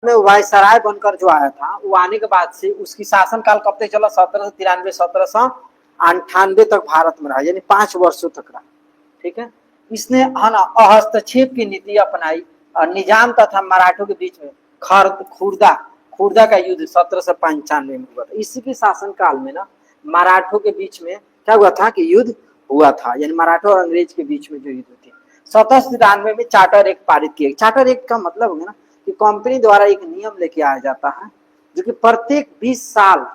में वायसराय बनकर जो आया था, वो आने के बाद से उसकी शासनकाल कब तक चला? 1793 1798 तक भारत में रहा, यानी 5 वर्षों तक रहा। ठीक है, इसने है ना हस्तक्षेप की नीति अपनाई और निजाम तथा मराठों के बीच में खुर्दा का युद्ध 1795 में हुआ था। इसी के शासनकाल में ना मराठों के बीच में क्या हुआ था कि युद्ध हुआ था, यानी मराठा और अंग्रेज के बीच में जो युद्ध हुई थी। 1793 में चार्टर एक्ट पारित किया। चार्टर एक्ट का मतलब है ना कि कंपनी द्वारा एक नियम लेके आया जाता है जो कि प्रत्येक 20 साल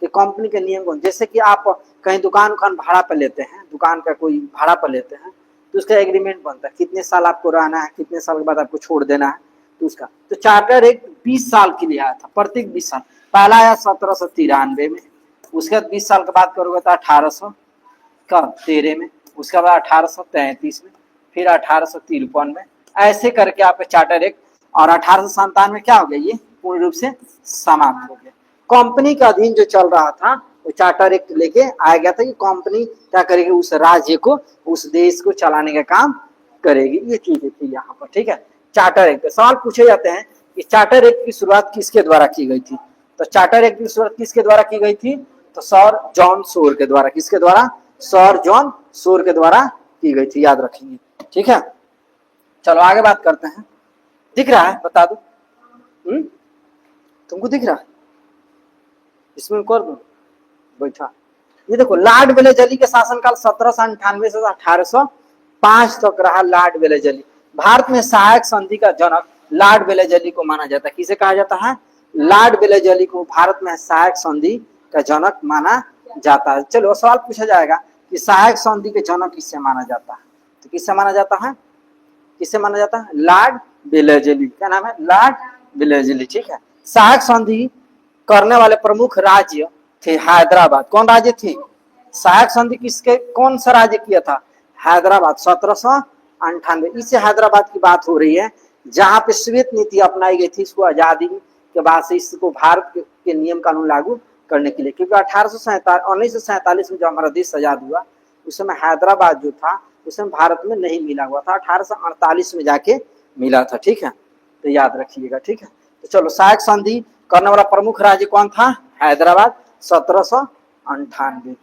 के कंपनी के नियम को, जैसे कि आप कहीं दुकान भाड़ा पर लेते हैं, दुकान का कोई भाड़ा पर लेते हैं, तो उसका एग्रीमेंट बनता है कितने साल आपको रहना है, कितने साल के बाद आपको छोड़ देना है, तो उसका तो चार्टर एक्ट 20 साल के लिए आया था, प्रत्येक 20 साल। पहला आया 1793 में, उसके बाद 20 साल के बाद करोगे तो 1813 में, उसके बाद 1833 में, फिर 1853 में, ऐसे करके आपका चार्टर एक्ट, और 1897 में क्या हो गया, ये पूर्ण रूप से समाप्त हो गया। कंपनी का अधीन जो चल रहा था वो चार्टर एक्ट लेके आया गया था कि कंपनी क्या करेगी, उस राज्य को, उस देश को चलाने का काम करेगी। ये चीजें थी यहाँ पर। ठीक है, चार्टर एक्ट सवाल पूछे जाते हैं कि चार्टर एक्ट की शुरुआत किसके द्वारा की गई थी? तो चार्टर एक्ट की शुरुआत किसके द्वारा की गई थी? तो सर जॉन शोर के द्वारा। किसके द्वारा? सर जॉन शोर के द्वारा की गई थी, याद रखेंगे। ठीक है, चलो आगे बात करते हैं। दिख रहा है? बता दो। तुमको दिख रहा है? इसमें कर दो बैठा। ये देखो, लॉर्ड वेलेजली के शासनकाल 1798 से 1805 तक रहा। लॉर्ड वेलेजली भारत में सहायक संधि का जनक लॉर्ड वेलेजली को माना जाता है। किसे कहा जाता है? लॉर्ड वेलेजली को भारत में सहायक संधि का जनक माना जाता है। चलो सवाल पूछा जाएगा कि सहायक संधि के जनक किससे माना जाता है? तो किससे माना जाता है? किससे माना जाता है? Lord Wellesley. क्या नाम है? Lord Wellesley. ठीक है, सहायक संधि करने वाले प्रमुख राज्य थे हैदराबाद। कौन राज्य थी? सहायक संधि किसके, कौन सा राज्य किया था? हैदराबाद। 1798। इससे हैदराबाद की बात हो रही है जहां पे श्वेत नीति अपनाई गई थी। इसको आजादी के बाद से इसको भारत के नियम कानून लागू करने के लिए, क्योंकि 1947 में जब हमारा देश आजाद हुआ उस समय हैदराबाद जो था उस समय भारत में नहीं मिला हुआ था, 1848 में जाके मिला था। ठीक है, तो याद रखिएगा। ठीक है, तो चलो, सहायक संधि करने वाला प्रमुख राज्य कौन था? हैदराबाद। 1798।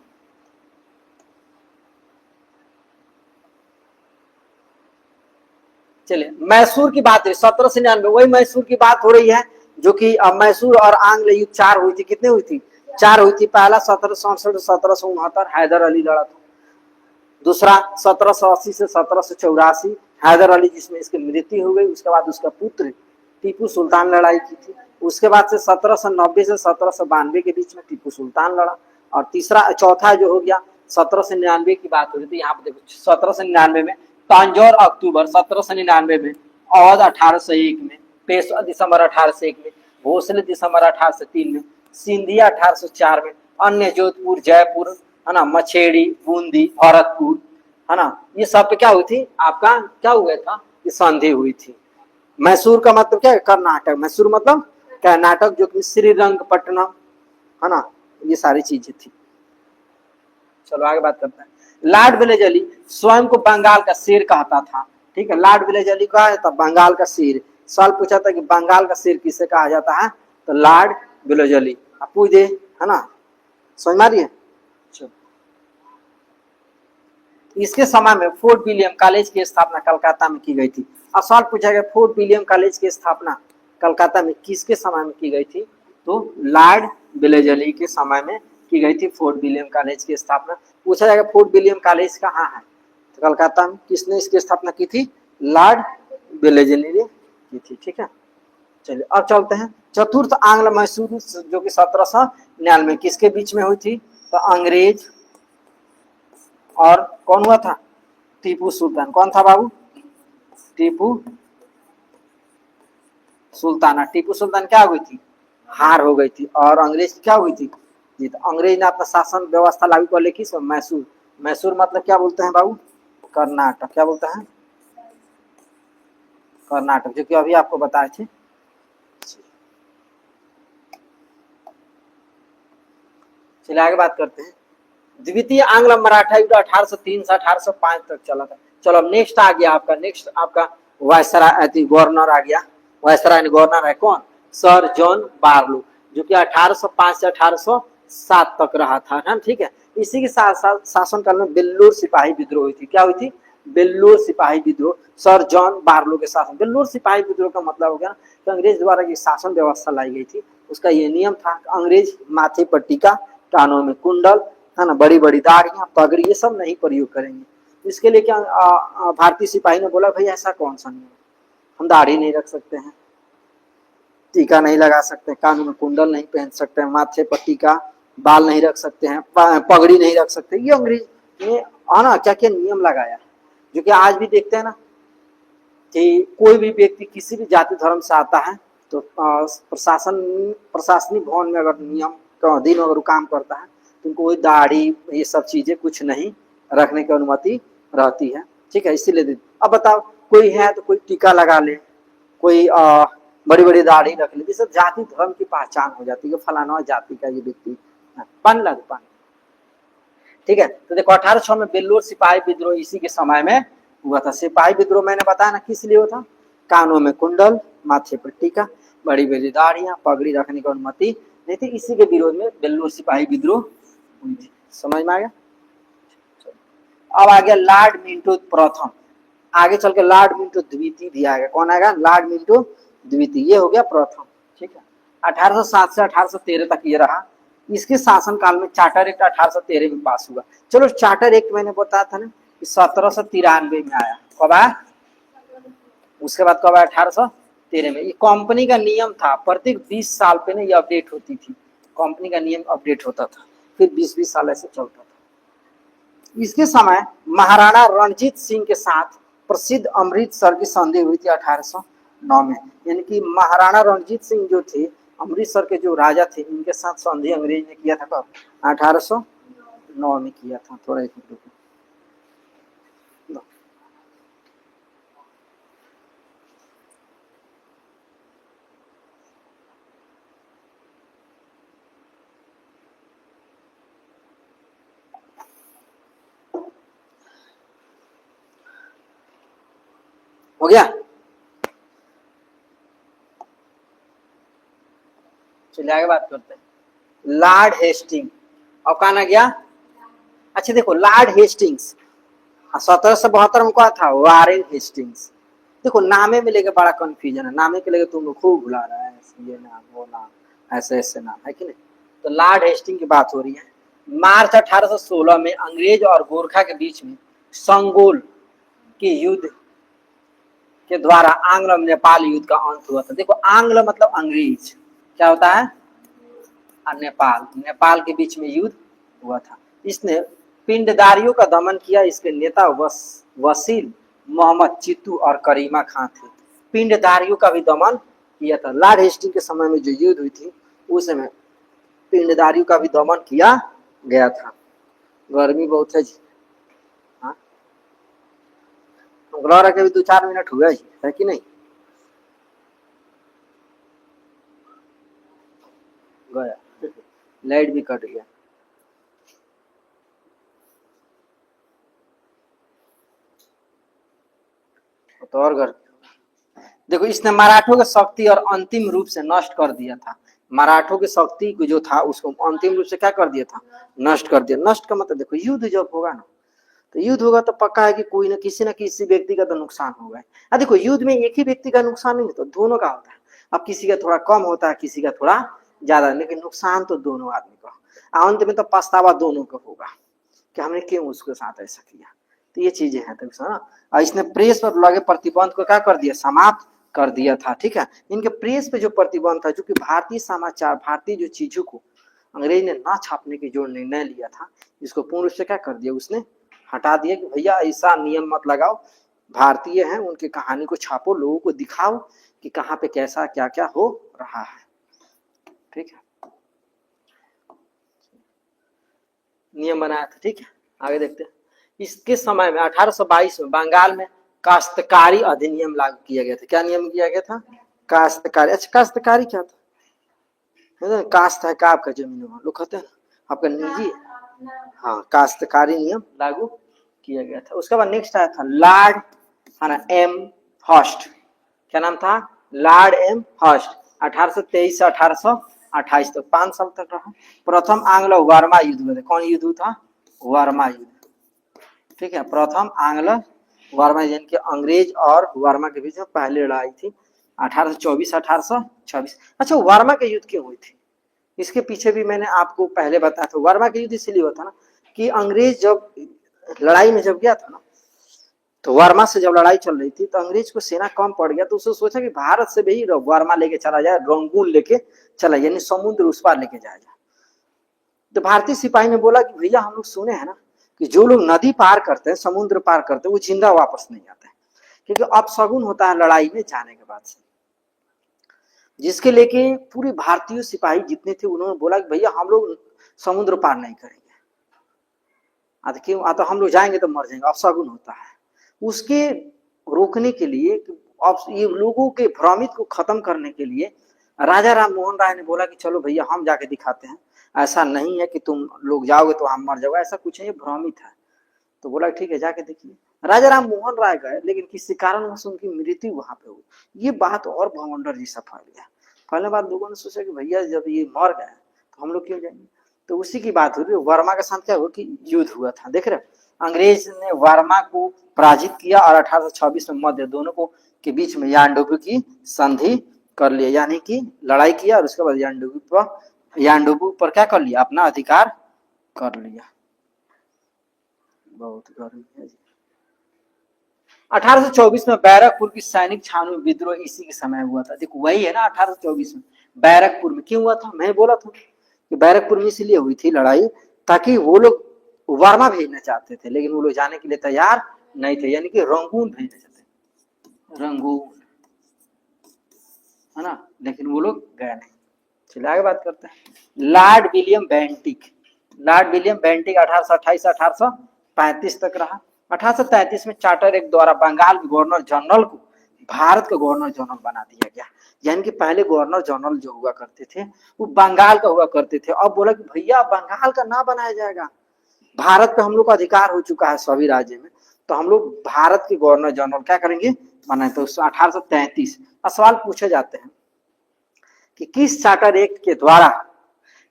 चलिए, मैसूर की बात है 1799। वही मैसूर की बात हो रही है जो कि मैसूर और आंग्ल युद्ध 4 हुई थी। कितने हुई थी? 4 हुई थी। पहला 1767 1769 हैदर अली लड़ा था। दूसरा 1780 से 1784 हैदर अली, जिसमें इसकी मृत्यु हो गई। उसके बाद उसका पुत्र टीपू सुल्तान लड़ाई की थी। उसके बाद से 1790 से 1792 के बीच में टीपू सुल्तान लड़ा। और चौथा जो हो गया 1799 की बात हो रही थी। यहाँ पे देखो, 1799 में तांजौर अक्टूबर, 1799 में अवध 1801 में, पेशवा दिसंबर 1801 में, भोसले दिसंबर 1803 में, सिंधिया 1804 में, अन्य जोधपुर, जयपुर, है ना, मछेड़ी, बूंदी, भरतपुर, है ना, ये सब पे क्या हुई थी? आपका क्या हुआ था? ये संधि हुई थी। मैसूर का मतलब क्या है? कर्नाटक। मैसूर मतलब कर्नाटक, जो कि श्रीरंगपट्टनम, है ना, ये सारी चीजें थी। चलो आगे बात करते हैं। लॉर्ड वेलेजली स्वयं को बंगाल का शेर कहता था। ठीक है, लॉर्ड वेलेजली कहा जाता बंगाल का शेर। सवाल पूछा था कि बंगाल का शेर किसे कहा जाता है? तो लॉर्ड वेलेजली। आप पूछ दे, है ना, समझ मारिए। इसके समय में फोर्ट विलियम कॉलेज की स्थापना कलकत्ता में की गई थी। अब सवाल पूछा गया फोर्ट विलियम कॉलेज की स्थापना कलकत्ता में किसके समय में की गई थी? तो लॉर्ड वेलेजली के समय में की गई थी फोर्ट विलियम कॉलेज की स्थापना। पूछा जाएगा फोर्ट विलियम कॉलेज कहाँ है? तो कलकत्ता में। किसने इसकी स्थापना की थी? लॉर्ड वेलेजली ने की थी। ठीक है, चलिए अब चलते हैं। चतुर्थ आंग्ल मैसूर जो कि 1799 किसके बीच में हुई थी? तो अंग्रेज और कौन हुआ था? टीपू सुल्तान। कौन था बाबू? टीपू सुल्तान। टीपू सुल्तान क्या हो गई थी? हार हो गई थी। और अंग्रेज क्या हुई थी? जीत। अंग्रेज ने अपना शासन व्यवस्था लागू कर ली किस? मैसूर। मैसूर मतलब क्या बोलते हैं बाबू? कर्नाटक। क्या बोलते हैं? कर्नाटक, जो कि अभी आपको बताए थे। चलिए आगे बात करते हैं। द्वितीय आंग्ल मराठा युद्ध 1803 से 1805 तक चला था। चलो अब नेक्स्ट आ गया आपका वायसराय गवर्नर आ गया। वायसराय गवर्नर है कौन? सर जॉन बार्लो, जो कि 1805 से 1807 तक रहा था ना, ठीक है। इसी के साथ साथ शासनकाल में बेल्लूर सिपाही विद्रोह हुई थी। क्या हुई थी? बेल्लूर सिपाही विद्रोह, सर जॉन बार्लो के शासन। बेल्लूर सिपाही विद्रोह का मतलब हो गया कि अंग्रेज द्वारा ये शासन व्यवस्था लाई गई थी, उसका ये नियम था, अंग्रेज माथे पर टीका, कानों में कुंडल, है ना, बड़ी बड़ी दाढ़ियां, पगड़ी, ये सब नहीं प्रयोग करेंगे। इसके लिए क्या भारतीय सिपाही ने बोला, भाई ऐसा कौन सा नियम, हम दाढ़ी नहीं रख सकते हैं, टीका नहीं लगा सकते, कानों में कुंडल नहीं पहन सकते हैं, माथे पर टीका, बाल नहीं रख सकते हैं, पगड़ी नहीं रख सकते। ये अंग्रेज ने ना क्या क्या नियम लगाया, जो कि आज भी देखते हैं ना कि कोई भी व्यक्ति किसी भी जाति धर्म से आता है तो प्रशासनिक भवन में अगर नियम के अधीन अगर वो काम करता है तो उनको कोई दाढ़ी ये सब चीजें कुछ नहीं रखने की अनुमति रहती है, ठीक है। इसीलिए अब बताओ, कोई है तो कोई टीका लगा ले, कोई बड़ी बड़ी दाढ़ी रख ले, सब जाति धर्म की पहचान हो जाती है, फलाना जाति का ये व्यक्ति पान, ठीक है। तो देखो 1806 में बेल्लूर सिपाही विद्रोह इसी के समय में हुआ था। सिपाही विद्रोह मैंने बताया ना किस लिए हुआ था, कानों में कुंडल, माथे पर टीका, बड़ी बड़ी दाढ़ियां, पगड़ी रखने की अनुमति नहीं थी, इसी के विरोध में बेल्लूर सिपाही विद्रोह हुई थी। समझ में आ गया? अब आ गया लॉर्ड मिंटो प्रथम, आगे चल के लॉर्ड मिंटो द्वितीय भी आएगा। कौन आएगा? लॉर्ड मिंटो द्वितीय, ये हो गया प्रथम, ठीक है। 1807 से 1813 तक ये रहा। इसके शासन काल में चार्टर एक्ट 1813 में पास हुआ। चलो चार्टर एक्ट मैंने बताया था ना कि 1793 में आया। कब आया? उसके बाद कब आया? 1813 में। ये कंपनी का नियम था, प्रत्येक 20 साल पे ना ये अपडेट होती थी, कंपनी का नियम अपडेट होता था, फिर 20-20 साल ऐसे चलता था। इसके समय महाराणा रणजीत सिंह के साथ प्रसिद्ध अमृतसर की संधि हुई थी 1809 में। यानी कि महाराणा रणजीत सिंह जो थे, अमृतसर के जो राजा थे, इनके साथ संधि अंग्रेज ने किया था कब? 1809 में किया था। थोड़ा एक मिनट हो गया। चलिए आगे बात करते हैं। लॉर्ड हेस्टिंग, अब कहा ना गया? अच्छा देखो, लॉर्ड हेस्टिंग्स 1772 में क्या था? Warren Hastings. देखो नामे में लेके बड़ा कंफ्यूजन है, नामे के लेके तुम लोग खूब भुला रहा है, ये नाम वो नाम, ऐसे ऐसे नाम है कि नहीं। तो लॉर्ड हेस्टिंग की बात हो रही है। मार्च 1816 में अंग्रेज और गोरखा के बीच में संगोल के युद्ध के द्वारा आंग्ल नेपाल युद्ध का अंत हुआ था। देखो आंग्ल मतलब अंग्रेज, क्या होता है? नेपाल, नेपाल के बीच में युद्ध हुआ था। इसने पिंडदारियों का दमन किया। इसके नेता वसील मोहम्मद चित्तू और करीमा खां थे। पिंडदारियों का भी दमन किया था। लॉर्ड हेस्टिंग के समय में जो युद्ध हुई थी उस समय पिंडदारियों का भी दमन किया गया था। गर्मी बहुत है जी, हाँ के भी 2-4 मिनट हुए है कि नहीं? गया, लाइट भी कट गया। तो और घर देखो, इसने मराठों की शक्ति और अंतिम रूप से नष्ट कर दिया था। मराठों की शक्ति को जो था उसको अंतिम रूप से क्या कर दिया था? नष्ट कर दिया। नष्ट का मतलब देखो, युद्ध जब होगा ना, तो युद्ध होगा तो पक्का है कि कोई ना किसी व्यक्ति का तो नुकसान होगा। देखो युद्ध में एक ही व्यक्ति का नुकसान नहीं होता, दोनों का होता है। अब किसी का थोड़ा कम होता है, किसी का थोड़ा ज्यादा, लेकिन नुकसान तो दोनों आदमी का। अंत में तो पछतावा दोनों का होगा कि हमने क्यों उसके साथ ऐसा किया। तो ये चीजें हैं तो इसने प्रेस पर लगे प्रतिबंध को क्या कर दिया? समाप्त कर दिया था, ठीक है। इनके प्रेस पे जो प्रतिबंध था, जो कि भारतीय समाचार, भारतीय जो चीजों को अंग्रेज ने ना छापने की जो निर्णय लिया था, इसको पूर्ण रूप से क्या कर दिया? उसने हटा दिया कि भैया ऐसा नियम मत लगाओ, भारतीय हैं उनकी कहानी को छापो, लोगों को दिखाओ कि कहाँ पे कैसा क्या क्या हो रहा है, ठीक है। नियम बनाया था, ठीक है। आगे देखते हैं। इसके समय में 1822 में बंगाल में काश्तकारी अधिनियम लागू किया गया था। क्या नियम किया गया था? काश्तकारी। अच्छा काश्तकारी क्या था? काश्त है का आपका जमीन, लोग कहते हैं आपका निजी, हाँ, काश्तकारी नियम लागू किया गया था। उसके बाद नेक्स्ट आया था लॉर्ड एम हर्स्ट। क्या नाम था? Lord M Hearst. 1823 से 1828 तक 5 साल तक रहा। प्रथम आंग्ल वर्मा युद्ध में, कौन युद्ध था? वर्मा युद्ध, ठीक है। प्रथम आंग्ल वर्मा यानी कि अंग्रेज और वर्मा के बीच में पहली लड़ाई थी 1824 1826। अच्छा, वर्मा के युद्ध क्यों हुई थी? इसके पीछे भी मैंने आपको पहले बताया था। वर्मा के युद्ध इसलिए हुआ था ना कि अंग्रेज जब लड़ाई में जब गया था ना, तो वर्मा से जब लड़ाई चल रही थी तो अंग्रेज को सेना कम पड़ गया, तो उसने सोचा कि भारत से भी वर्मा लेके चला जाए, रंगून लेके चला, यानी समुद्र उस पार लेके जाएगा। तो भारतीय सिपाही ने बोला कि भैया हम लोग सुने हैं ना कि जो लोग नदी पार करते हैं, समुद्र पार करते हैं, वो जिंदा वापस नहीं आते हैं, क्योंकि अपशगुन होता है लड़ाई में जाने के बाद से। जिसके लेके पूरे भारतीय सिपाही जितने थे उन्होंने बोला कि भैया हम लोग समुद्र पार नहीं करेंगे, क्यों? तो हम लोग जाएंगे तो मर जाएंगे, अपशगुन होता है। उसके रोकने के लिए, अब ये लोगों के भ्रमित को खत्म करने के लिए राजा राम मोहन राय ने बोला कि चलो भैया हम जाके दिखाते हैं, ऐसा नहीं है कि तुम लोग जाओगे तो हम मर जाओगे, ऐसा कुछ नहीं, भ्रमित है। तो बोला ठीक है जाके देखिए। राजा राम मोहन राय गए, लेकिन किसी कारणवश उनकी मृत्यु वहां पे हुई। ये बात और भवंडर जैसा फैल गया। फैलने बाद लोगों ने सोचा कि भैया जब ये मर गए तो हम लोग क्यों जाएंगे। तो उसी की बात हो रही है। वर्मा के साथ क्या हुआ कि युद्ध हुआ था, देख रहे, अंग्रेज ने वर्मा को पराजित किया और 1826 में मध्य दोनों को के बीच में यानडोबू की संधि कर लिया, यानी कि लड़ाई किया और उसके बाद यानडोबू पर क्या कर लिया, अपना अधिकार कर लिया। बहुत गर्मी है जी। 1824 में बैरकपुर की सैनिक छावनी विद्रोह इसी के समय हुआ था। देखो वही है ना, 1824 में बैरकपुर में क्यों हुआ था? मैं बोला था कि बैरकपुर में इसलिए हुई थी लड़ाई ताकि वो लोग वर्मा भेजना चाहते थे, लेकिन वो लोग जाने के लिए तैयार नहीं थे, यानी कि रंगून भेजना चाहते, रंगून, है ना, लेकिन वो लोग गए नहीं। चलिए आगे बात करते हैं। Lord William Bentinck, Lord William Bentinck 1828 1835 तक रहा। 1833 में चार्टर एक्ट द्वारा बंगाल के गवर्नर जनरल को भारत का गवर्नर जनरल बना दिया गया, यानी कि पहले गवर्नर जनरल जो हुआ करते थे वो बंगाल का हुआ करते थे। अब बोला कि भैया बंगाल का ना बनाया जाएगा, भारत पे हम लोग का अधिकार हो चुका है सभी राज्य में, तो हम लोग भारत के गवर्नर जनरल क्या करेंगे, बनाए। तो 1833 सवाल पूछे जाते हैं कि किस चार्टर एक्ट के द्वारा,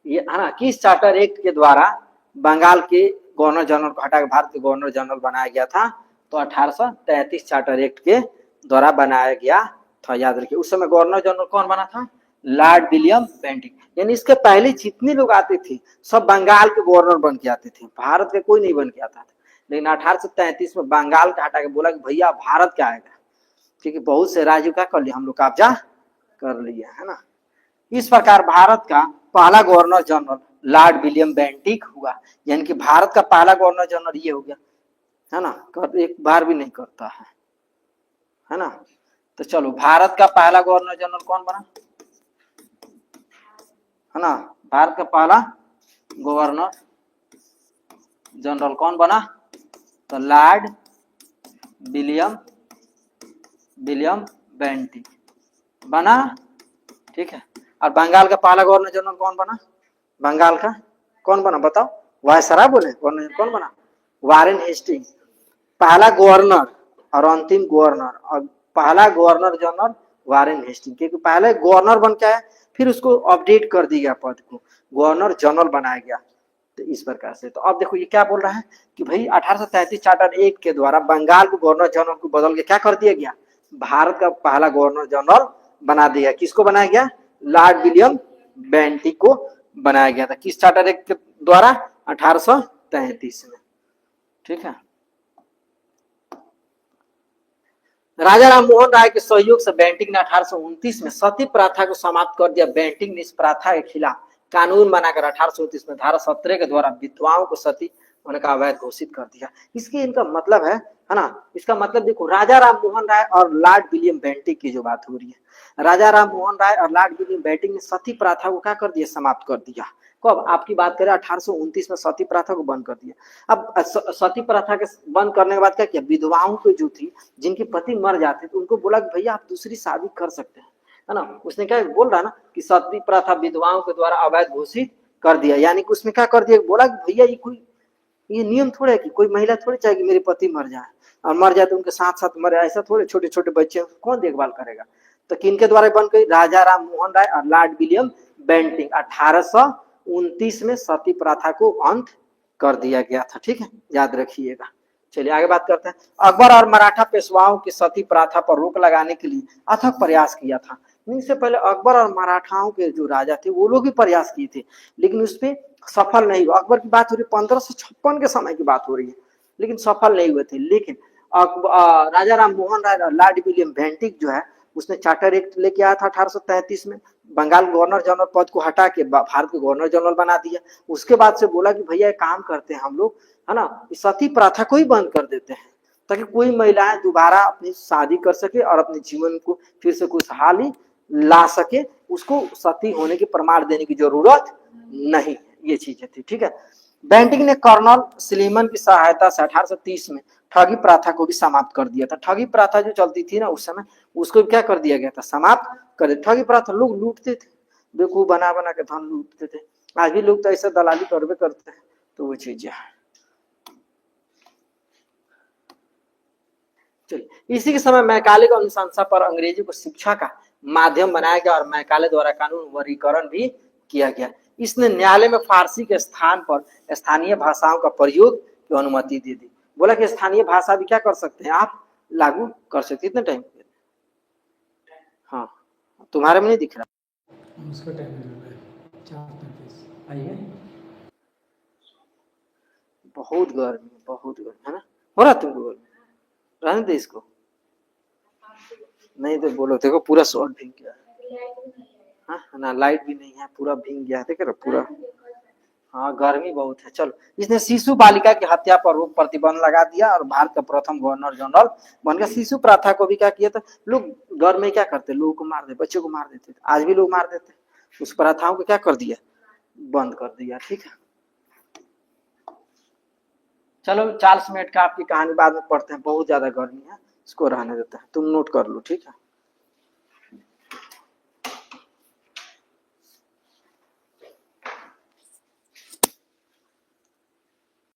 ये है ना, किस चार्टर एक्ट के द्वारा बंगाल के गवर्नर जनरल को हटाकर भारत के गवर्नर जनरल बनाया गया था? तो 1833 चार्टर एक्ट के द्वारा बनाया गया था। याद रखिए उस समय गवर्नर जनरल कौन बना था? Lord William Bentinck. यानी इसके पहले जितने लोग आते थे सब बंगाल के गवर्नर बन के आते थे, भारत के कोई नहीं बन के आता था। लेकिन 1833 में बंगाल का हटा के बोला कि भैया भारत क्या आएगा, क्योंकि बहुत से राज्यों का कर लिया हम लोग कब्जा कर लिया, है ना। इस प्रकार भारत का पहला governor general Lord William Bentinck हुआ, यानी कि भारत का पहला गवर्नर जनरल ये हो गया, है ना, एक बार भी नहीं करता है ना। तो चलो भारत का पहला गवर्नर जनरल कौन बना, है ना, भारत का पहला गवर्नर जनरल कौन बना? तो लॉर्ड विलियम बेंटिक बना, ठीक है। और बंगाल का पहला गवर्नर जनरल कौन बना? बंगाल का कौन बना बताओ? वायसराय बोले, कौन बना? Warren Hastings. पहला गवर्नर और अंतिम गवर्नर, और पहला गवर्नर जनरल वारेन हेस्टिंग्स, क्योंकि पहले गवर्नर बन के आया, फिर उसको अपडेट कर दिया गया, पद को गवर्नर जनरल बनाया गया। तो इस प्रकार से, तो अब देखो ये क्या बोल रहा है कि भाई 1833 चार्टर एक्ट के द्वारा बंगाल को गवर्नर जनरल को बदल के क्या कर दिया गया, भारत का पहला गवर्नर जनरल बना दिया। किसको बनाया गया? लॉर्ड विलियम बेंटिक को बनाया गया था। किस चार्टर एक्ट के द्वारा? 1833 में, ठीक है। राजा राम मोहन राय के सहयोग से बेंटिक ने 1829 में सती प्रथा को समाप्त कर दिया। बेंटिक ने इस प्रथा के खिलाफ कानून बनाकर 1829 में धारा 17 के द्वारा विधवाओं को सती होने का अवैध घोषित कर दिया। इसके इनका मतलब है ना, इसका मतलब देखो राजा राम मोहन राय और लॉर्ड विलियम बेंटिक की जो बात हो रही है, राजा राम मोहन राय और लॉर्ड विलियम बेंटिक ने सती प्रथा को क्या कर दिया? समाप्त कर दिया। कब? आपकी बात करें 1829 में सती प्रथा को बंद कर दिया। अब सती प्रथा के बंद करने के बाद क्या किया? विधवाओं को जो थी, जिनके पति मर जाते थे, उनको बोला कि भैया आप दूसरी शादी कर सकते हैं, है ना। उसने क्या बोल रहा ना कि सती प्रथा विधवाओं के द्वारा अवैध घोषित कर दिया, यानी कि उसमें क्या कर दिया? बोला कि भैया ये नियम थोड़ा है कि कोई महिला थोड़ी चाहे कि मेरे पति मर जाए, और मर जाए तो उनके साथ साथ मरे, ऐसा थोड़े, छोटे छोटे बच्चे कौन देखभाल करेगा। तो किनके द्वारा बन गई? राजा राम मोहन राय और लॉर्ड विलियम बेंटिंक। 1829 में सती प्रथा को अंत कर दिया गया था। ठीक है, याद रखिएगा। चलिए आगे बात करते हैं। अकबर और मराठा पेशवाओं की सती प्रथा पर रोक लगाने के लिए अथक प्रयास किया था। इनसे पहले अकबर और मराठाओं के जो राजा थे वो लोग भी प्रयास किए थे, लेकिन उसपे सफल नहीं हुआ। अकबर की बात हो रही 1556 के समय की बात हो रही है, लेकिन सफल नहीं हुए थे। लेकिन राजा राम मोहन राय और लॉर्ड विलियम बेंटिक जो है उसने चार्टर एक्ट लेके आया था 1833 में। बंगाल गवर्नर जनरल पद को हटा के भारत के गवर्नर जनरल बना दिया। उसके बाद से बोला कि भैया एक काम करते हैं हम लोग, है ना, सती प्रथा को ही बंद कर देते हैं, ताकि कोई महिलाएं दोबारा अपनी शादी कर सके और अपने जीवन को फिर से खुशहाली ला सके। उसको सती होने के प्रमाण देने की जरूरत नहीं, ये चीजें थी। ठीक है, बेंटिक ने कर्नल स्लीमन की सहायता से 1830 में ठगी प्रथा को भी समाप्त कर दिया था। ठगी प्रथा जो चलती थी ना उस समय, उसको क्या कर दिया गया था? समाप्त कर दिया। ठगी प्रथा लोग लूटते थे, बेवकूफ बना बना के धन लूटते थे। आज भी लोग तो ऐसा दलाली करवे करते हैं। तो वो चीजें चलिए, इसी के समय मैकाले की अनुशंसा पर अंग्रेजी को शिक्षा का माध्यम बनाया गया और मैकाले द्वारा कानून वर्गीकरण भी किया गया। इसने न्यायालय में फारसी के स्थान पर स्थानीय भाषाओं का प्रयोग की अनुमति दे दी। बोला कि स्थानीय भाषा भी क्या कर सकते हैं आप? लागू कर सकते। कितने टाइम? हाँ, तुम्हारे में नहीं दिख रहा। उसका टाइम है 4:35। आइए। बहुत गर्मी, बहुत गर्मी है ना, हो रहा तुमको गर्मी? रहने दे इसको, नहीं तो बोलो। देखो पूरा शॉर्ट भीग गया है। हाँ ना, लाइट भी नहीं है, पूरा भीग गया है। देख रहे पूरा। हाँ गर्मी बहुत है। चलो, इसने शिशु बालिका की हत्या पर रोक प्रतिबंध लगा दिया और भारत का प्रथम गवर्नर जनरल बन गया। शिशु प्रथा को भी क्या किया था? लोग घर में क्या करते? लोगों को मार दे, बच्चों को मार देते थे। आज भी लोग मार देते। उस प्रथाओं को क्या कर दिया? बंद कर दिया। ठीक है, चलो चार्ल्स मेट का आपकी कहानी बाद में पढ़ते हैं। बहुत ज्यादा गर्मी है, इसको रहने देते हैं, तुम नोट कर लो। ठीक है।